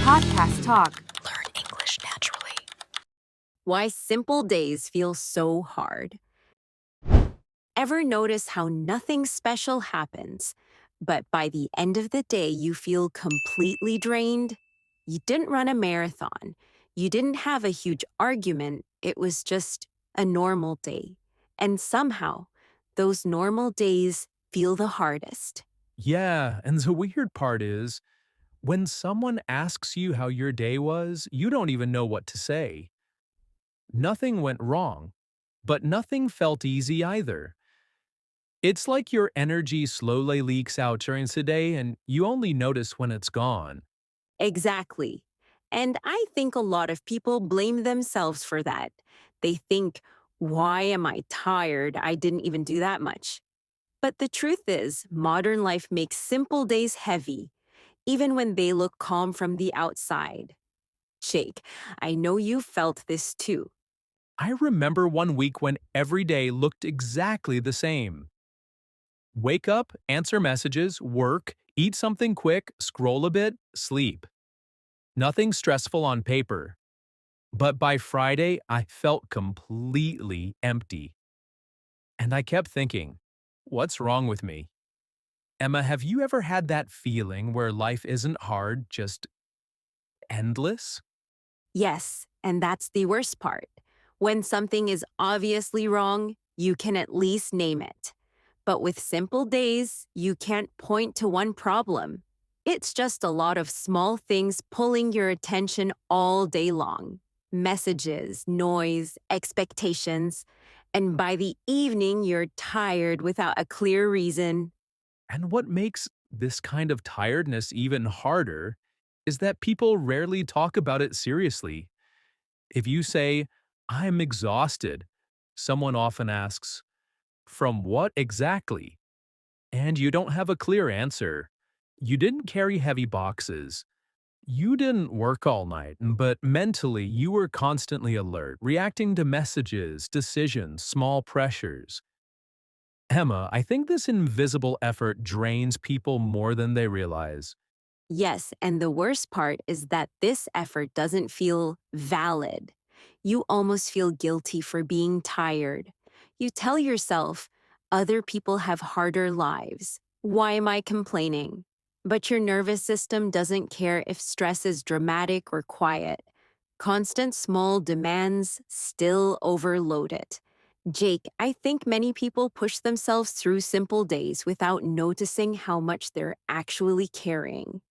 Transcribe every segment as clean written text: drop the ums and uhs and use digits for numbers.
Podcast Talk. Learn English naturally. Why simple days feel so hard. Ever notice how nothing special happens, but by the end of the day you feel completely drained? You didn't run a marathon. You didn't have a huge argument. It was just a normal day. And somehow, those normal days feel the hardest. Yeah, and the weird part is, when someone asks you how your day was, you don't even know what to say. Nothing went wrong, but nothing felt easy either. It's like your energy slowly leaks out during the day and you only notice when it's gone. Exactly. And I think a lot of people blame themselves for that. They think, why am I tired? I didn't even do that much. But the truth is, modern life makes simple days heavy, even when they look calm from the outside. Jake, I know you felt this too. I remember one week when every day looked exactly the same. Wake up, answer messages, work, eat something quick, scroll a bit, sleep. Nothing stressful on paper. But by Friday, I felt completely empty. And I kept thinking, what's wrong with me? Emma, have you ever had that feeling where life isn't hard, just endless? Yes, and that's the worst part. When something is obviously wrong, you can at least name it. But with simple days, you can't point to one problem. It's just a lot of small things pulling your attention all day long. Messages, noise, expectations. And by the evening, you're tired without a clear reason. And what makes this kind of tiredness even harder is that people rarely talk about it seriously. If you say, I'm exhausted, someone often asks, from what exactly? And you don't have a clear answer. You didn't carry heavy boxes. You didn't work all night, but mentally you were constantly alert, reacting to messages, decisions, small pressures. Emma, I think this invisible effort drains people more than they realize. Yes, and the worst part is that this effort doesn't feel valid. You almost feel guilty for being tired. You tell yourself, other people have harder lives. Why am I complaining? But your nervous system doesn't care if stress is dramatic or quiet. Constant small demands still overload it. Jake, I think many people push themselves through simple days without noticing how much they're actually carrying.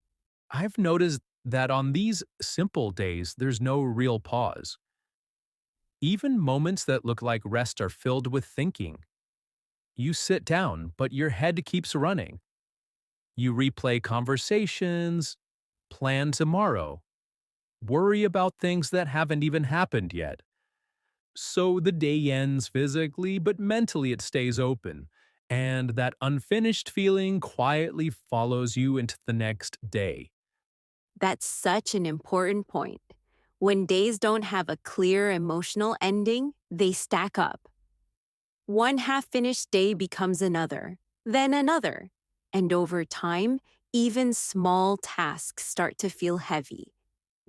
I've noticed that on these simple days, there's no real pause. Even moments that look like rest are filled with thinking. You sit down, but your head keeps running. You replay conversations, plan tomorrow, worry about things that haven't even happened yet. So the day ends physically, but mentally it stays open, and that unfinished feeling quietly follows you into the next day. That's such an important point. When days don't have a clear emotional ending, they stack up. One half finished day becomes another, then another. And over time, even small tasks start to feel heavy.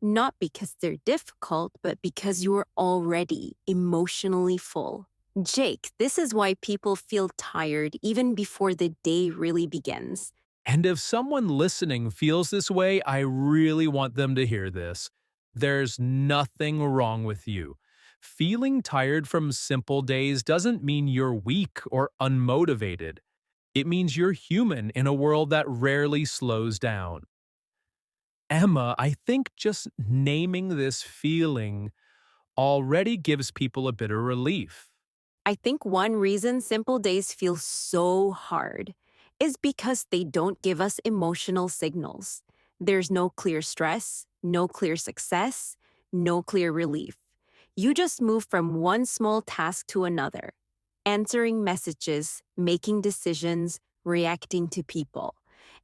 Not because they're difficult, but because you're already emotionally full. Jake, this is why people feel tired even before the day really begins. And if someone listening feels this way, I really want them to hear this. There's nothing wrong with you. Feeling tired from simple days doesn't mean you're weak or unmotivated. It means you're human in a world that rarely slows down. Emma, I think just naming this feeling already gives people a bit of relief. I think one reason simple days feel so hard is because they don't give us emotional signals. There's no clear stress, no clear success, no clear relief. You just move from one small task to another, answering messages, making decisions, reacting to people.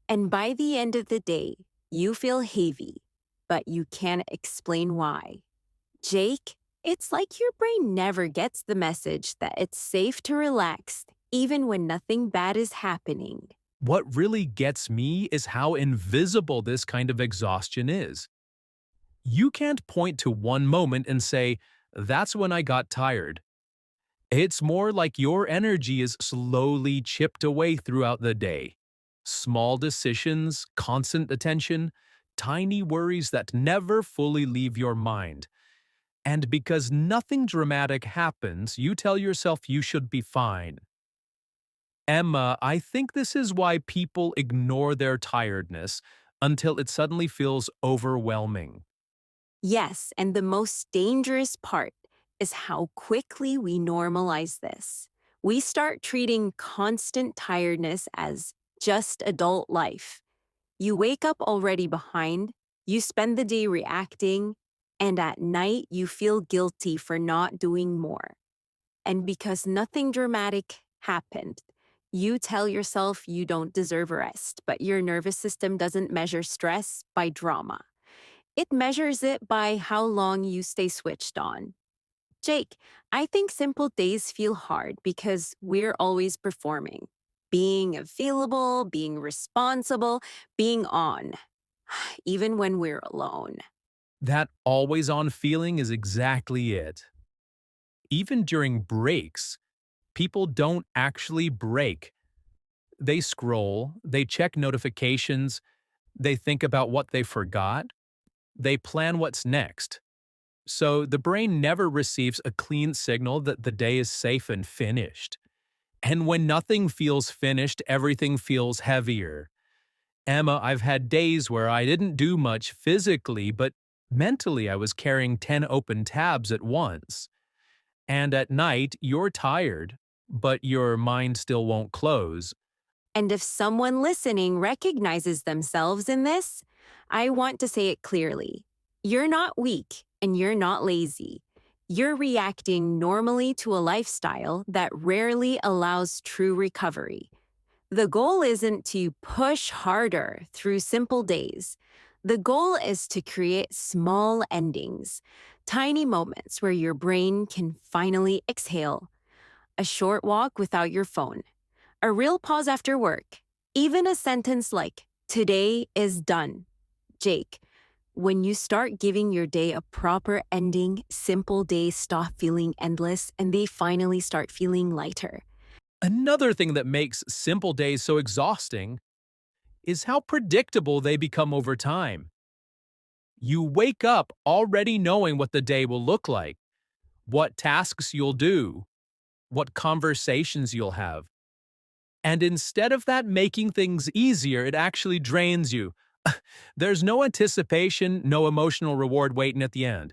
And by the end of the day, you feel heavy, but you can't explain why. Jake, it's like your brain never gets the message that it's safe to relax even when nothing bad is happening. What really gets me is how invisible this kind of exhaustion is. You can't point to one moment and say, that's when I got tired. It's more like your energy is slowly chipped away throughout the day. Small decisions, constant attention, tiny worries that never fully leave your mind. And because nothing dramatic happens, you tell yourself you should be fine. Emma, I think this is why people ignore their tiredness until it suddenly feels overwhelming. Yes, and the most dangerous part is how quickly we normalize this. We start treating constant tiredness as just adult life. You wake up already behind, you spend the day reacting, and at night you feel guilty for not doing more. And because nothing dramatic happened, you tell yourself you don't deserve rest, but your nervous system doesn't measure stress by drama. It measures it by how long you stay switched on. Jake, I think simple days feel hard because we're always performing, being available, being responsible, being on, even when we're alone. That always on feeling is exactly it. Even during breaks, people don't actually break. They scroll, they check notifications, they think about what they forgot, they plan what's next. So the brain never receives a clean signal that the day is safe and finished. And when nothing feels finished, everything feels heavier. Emma, I've had days where I didn't do much physically, but mentally I was carrying 10 open tabs at once. And at night, you're tired, but your mind still won't close. And if someone listening recognizes themselves in this, I want to say it clearly. You're not weak and you're not lazy. You're reacting normally to a lifestyle that rarely allows true recovery. The goal isn't to push harder through simple days. The goal is to create small endings, tiny moments where your brain can finally exhale. A short walk without your phone, a real pause after work, even a sentence like, "Today is done." Jake, when you start giving your day a proper ending, simple days stop feeling endless and they finally start feeling lighter. Another thing that makes simple days so exhausting is how predictable they become over time. You wake up already knowing what the day will look like, what tasks you'll do, what conversations you'll have. And instead of that making things easier, it actually drains you. There's no anticipation, no emotional reward waiting at the end.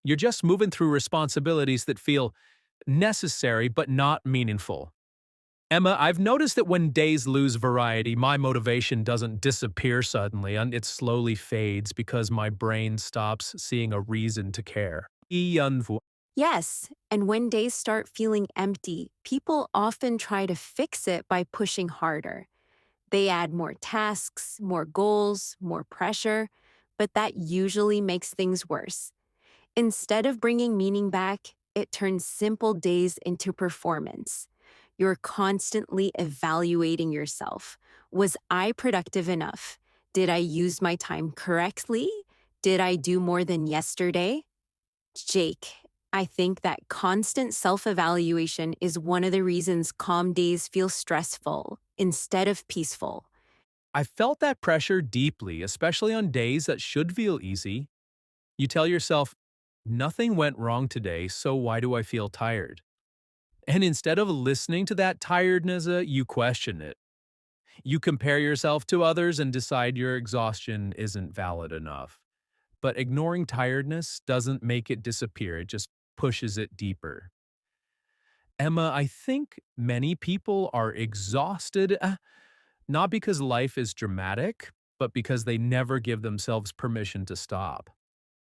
You're just moving through responsibilities that feel necessary but not meaningful. Emma, I've noticed that when days lose variety, my motivation doesn't disappear suddenly, and it slowly fades because my brain stops seeing a reason to care. Yes, and when days start feeling empty, people often try to fix it by pushing harder. They add more tasks, more goals, more pressure, but that usually makes things worse. Instead of bringing meaning back, it turns simple days into performance. You're constantly evaluating yourself. Was I productive enough? Did I use my time correctly? Did I do more than yesterday? Jake, I think that constant self evaluation is one of the reasons calm days feel stressful instead of peaceful. I felt that pressure deeply, especially on days that should feel easy. You tell yourself, nothing went wrong today, so why do I feel tired? And instead of listening to that tiredness, you question it. You compare yourself to others and decide your exhaustion isn't valid enough. But ignoring tiredness doesn't make it disappear, it just pushes it deeper. Emma, I think many people are exhausted, not because life is dramatic, but because they never give themselves permission to stop.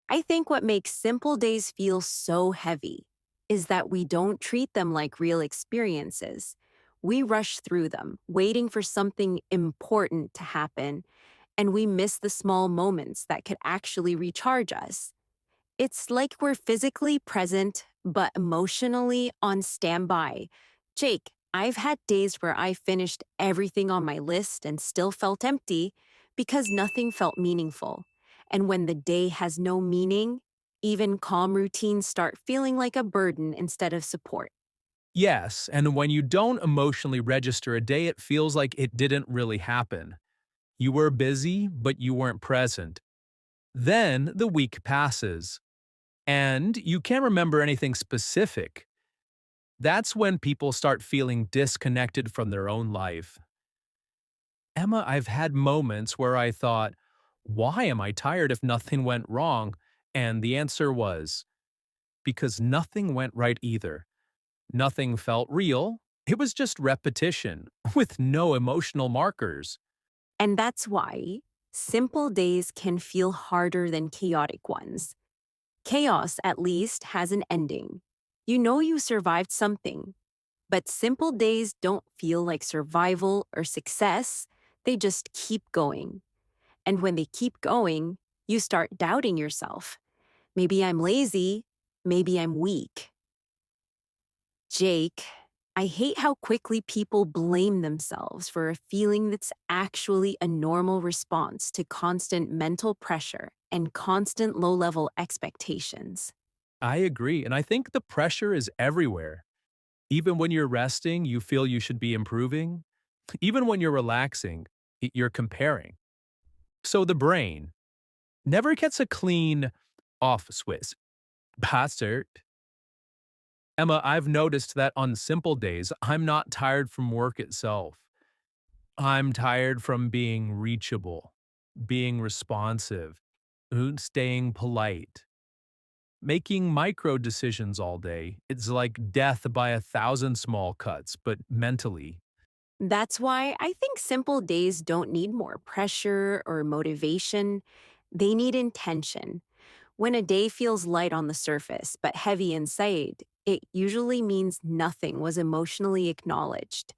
I think what makes simple days feel so heavy is that we don't treat them like real experiences. We rush through them, waiting for something important to happen, and we miss the small moments that could actually recharge us. It's like we're physically present, but emotionally on standby. Jake, I've had days where I finished everything on my list and still felt empty because nothing felt meaningful. And when the day has no meaning, even calm routines start feeling like a burden instead of support. Yes, and when you don't emotionally register a day, it feels like it didn't really happen. You were busy, but you weren't present. Then the week passes, and you can't remember anything specific. That's when people start feeling disconnected from their own life. Emma, I've had moments where I thought, why am I tired if nothing went wrong? And the answer was, because nothing went right either. Nothing felt real. It was just repetition with no emotional markers. And that's why simple days can feel harder than chaotic ones. Chaos, at least, has an ending. You know you survived something. But simple days don't feel like survival or success, they just keep going. And when they keep going, you start doubting yourself. Maybe I'm lazy, maybe I'm weak. Jake, I hate how quickly people blame themselves for a feeling that's actually a normal response to constant mental pressure and constant low level expectations. I agree, and I think the pressure is everywhere. Even when you're resting, you feel you should be improving. Even when you're relaxing, you're comparing. So the brain never gets a clean off switch. Bastard. Emma, I've noticed that on simple days, I'm not tired from work itself. I'm tired from being reachable, being responsive, staying polite, making micro decisions all day. It's like death by a thousand small cuts, but mentally. That's why I think simple days don't need more pressure or motivation. They need intention. When a day feels light on the surface but heavy inside, it usually means nothing was emotionally acknowledged.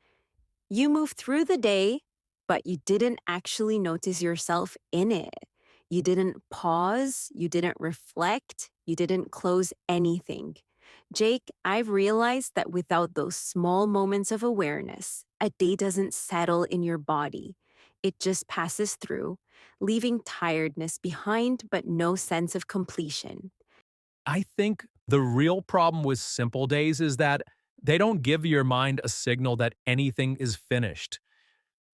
You move through the day, but you didn't actually notice yourself in it. You didn't pause, you didn't reflect, you didn't close anything. Jake, I've realized that without those small moments of awareness, a day doesn't settle in your body. It just passes through, leaving tiredness behind but no sense of completion. I think the real problem with simple days is that they don't give your mind a signal that anything is finished.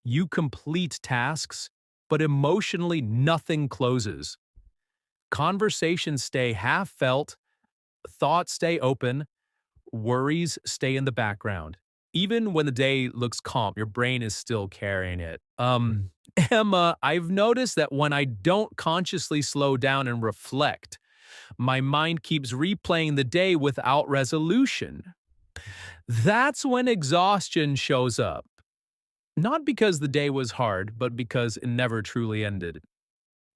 You complete tasks, but emotionally nothing closes. Conversations stay half felt, thoughts stay open, worries stay in the background. Even when the day looks calm, your brain is still carrying it. Emma, I've noticed that when I don't consciously slow down and reflect, my mind keeps replaying the day without resolution. That's when exhaustion shows up. Not because the day was hard, but because it never truly ended.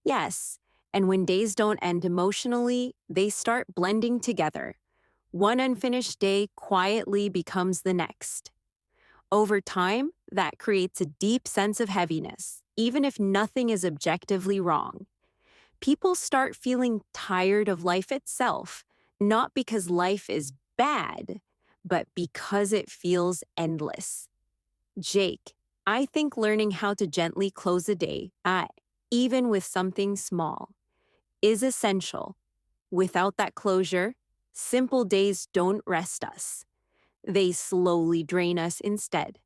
Yes, and when days don't end emotionally, they start blending together. One unfinished day quietly becomes the next. Over time, that creates a deep sense of heaviness, even if nothing is objectively wrong. People start feeling tired of life itself, not because life is bad, but because it feels endless. Jake, I think learning how to gently close a day, even with something small, is essential. Without that closure, simple days don't rest us. They slowly drain us instead.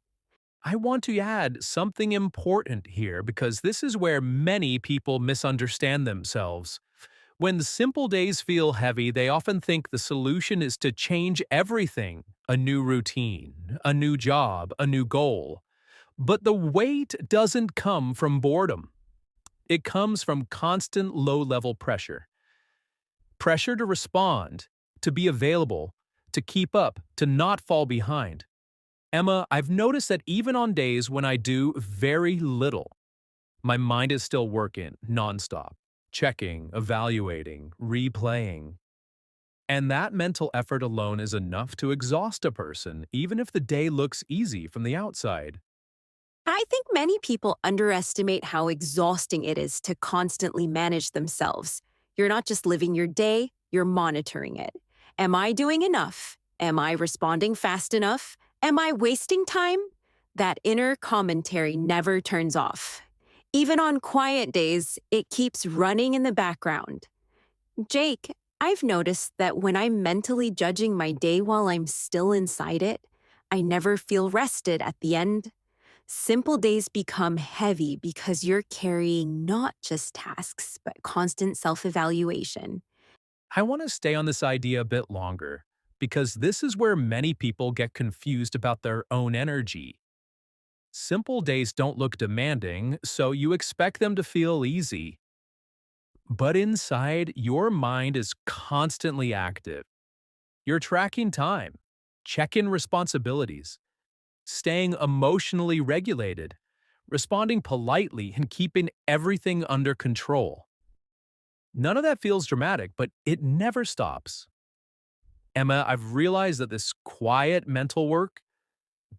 I want to add something important here because this is where many people misunderstand themselves. When the simple days feel heavy, they often think the solution is to change everything, a new routine, a new job, a new goal. But the weight doesn't come from boredom. It comes from constant low-level pressure. Pressure to respond, to be available, to keep up, to not fall behind. Emma, I've noticed that even on days when I do very little, my mind is still working nonstop, checking, evaluating, replaying. And that mental effort alone is enough to exhaust a person, even if the day looks easy from the outside. I think many people underestimate how exhausting it is to constantly manage themselves. You're not just living your day, you're monitoring it. Am I doing enough? Am I responding fast enough? Am I wasting time? That inner commentary never turns off. Even on quiet days, it keeps running in the background. Jake, I've noticed that when I'm mentally judging my day while I'm still inside it, I never feel rested at the end. Simple days become heavy because you're carrying not just tasks, but constant self evaluation. I want to stay on this idea a bit longer because this is where many people get confused about their own energy. Simple days don't look demanding, so you expect them to feel easy. But inside, your mind is constantly active. You're tracking time, checking responsibilities, staying emotionally regulated, responding politely, and keeping everything under control. None of that feels dramatic, but it never stops. Emma, I've realized that this quiet mental work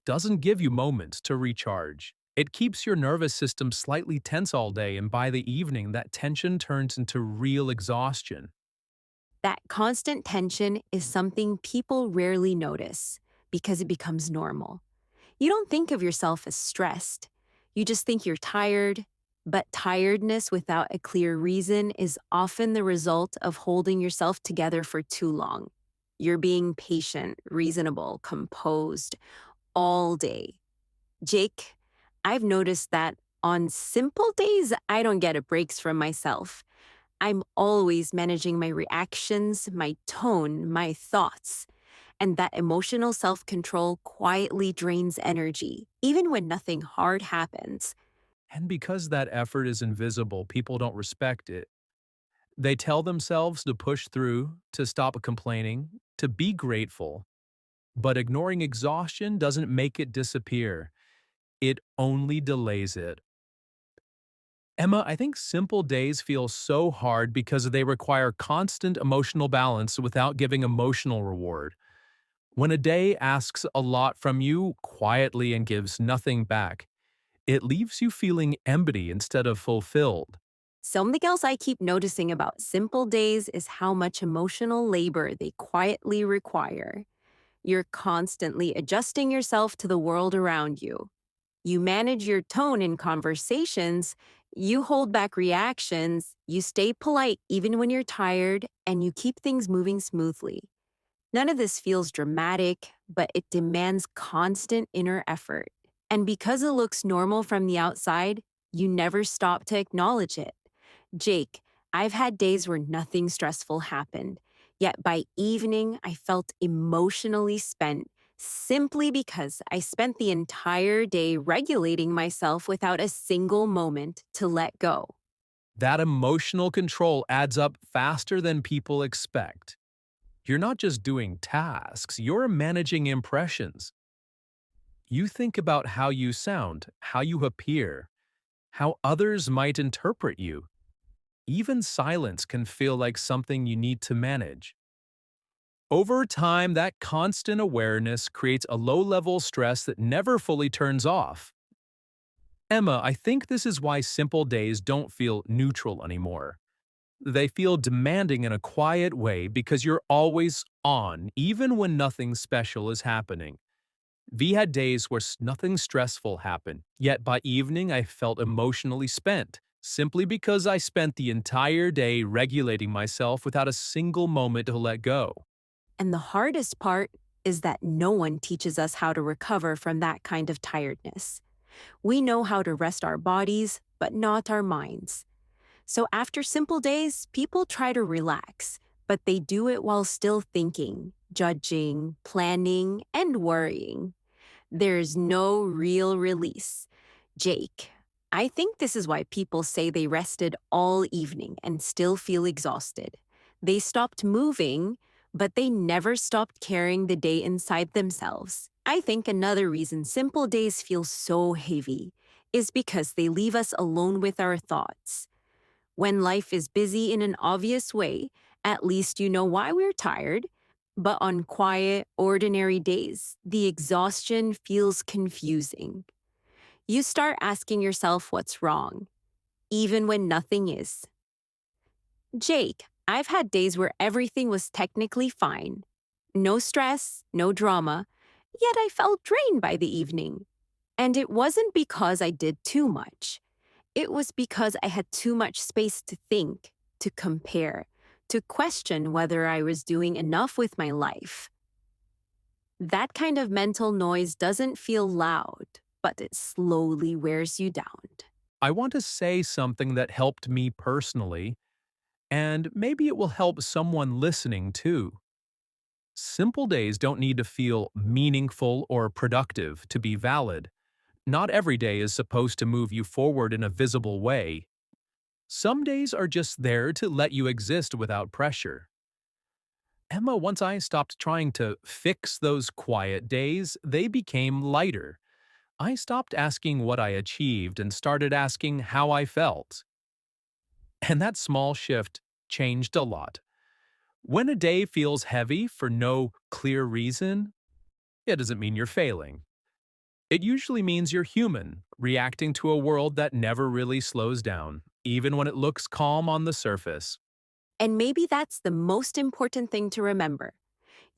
doesn't give you moments to recharge. It keeps your nervous system slightly tense all day, and by the evening, that tension turns into real exhaustion. That constant tension is something people rarely notice because it becomes normal. You don't think of yourself as stressed. You just think you're tired, but tiredness without a clear reason is often the result of holding yourself together for too long. You're being patient, reasonable, composed all day. Jake, I've noticed that on simple days, I don't get a breaks from myself. I'm always managing my reactions, my tone, my thoughts. And that emotional self control quietly drains energy, even when nothing hard happens. And because that effort is invisible, people don't respect it. They tell themselves to push through, to stop complaining, to be grateful. But ignoring exhaustion doesn't make it disappear. It only delays it. Emma, I think simple days feel so hard because they require constant emotional balance without giving emotional reward. When a day asks a lot from you quietly and gives nothing back, it leaves you feeling empty instead of fulfilled. Something else I keep noticing about simple days is how much emotional labor they quietly require. You're constantly adjusting yourself to the world around you. You manage your tone in conversations, you hold back reactions, you stay polite even when you're tired, and you keep things moving smoothly. None of this feels dramatic, but it demands constant inner effort. And because it looks normal from the outside, you never stop to acknowledge it. Jake, I've had days where nothing stressful happened, yet by evening I felt emotionally spent simply because I spent the entire day regulating myself without a single moment to let go. That emotional control adds up faster than people expect. You're not just doing tasks, you're managing impressions. You think about how you sound, how you appear, how others might interpret you. Even silence can feel like something you need to manage. Over time, that constant awareness creates a low-level stress that never fully turns off. Emma, I think this is why simple days don't feel neutral anymore. They feel demanding in a quiet way because you're always on, even when nothing special is happening. V had days where nothing stressful happened, yet by evening I felt emotionally spent, simply because I spent the entire day regulating myself without a single moment to let go. And the hardest part is that no one teaches us how to recover from that kind of tiredness. We know how to rest our bodies, but not our minds. So after simple days, people try to relax, but they do it while still thinking, judging, planning, and worrying. There's no real release. Jake, I think this is why people say they rested all evening and still feel exhausted. They stopped moving, but they never stopped carrying the day inside themselves. I think another reason simple days feel so heavy is because they leave us alone with our thoughts. When life is busy in an obvious way, at least you know why we're tired. But on quiet, ordinary days, the exhaustion feels confusing. You start asking yourself what's wrong, even when nothing is. Jake, I've had days where everything was technically fine. No stress, no drama, yet I felt drained by the evening. And it wasn't because I did too much. It was because I had too much space to think, to compare, to question whether I was doing enough with my life. That kind of mental noise doesn't feel loud, but it slowly wears you down. I want to say something that helped me personally, and maybe it will help someone listening too. Simple days don't need to feel meaningful or productive to be valid. Not every day is supposed to move you forward in a visible way. Some days are just there to let you exist without pressure. Emma, once I stopped trying to fix those quiet days, they became lighter. I stopped asking what I achieved and started asking how I felt. And that small shift changed a lot. When a day feels heavy for no clear reason, it doesn't mean you're failing. It usually means you're human, reacting to a world that never really slows down, even when it looks calm on the surface. And maybe that's the most important thing to remember.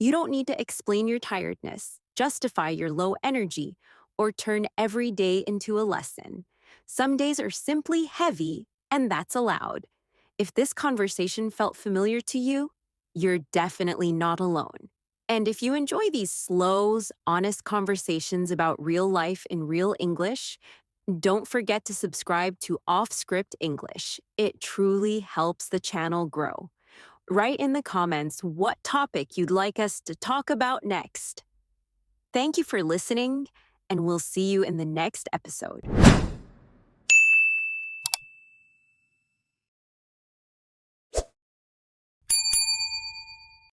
You don't need to explain your tiredness, justify your low energy, or turn every day into a lesson. Some days are simply heavy, and that's allowed. If this conversation felt familiar to you, you're definitely not alone. And if you enjoy these slow, honest conversations about real life in real English, don't forget to subscribe to Off Script English. It truly helps the channel grow. Write in the comments what topic you'd like us to talk about next. Thank you for listening, and we'll see you in the next episode.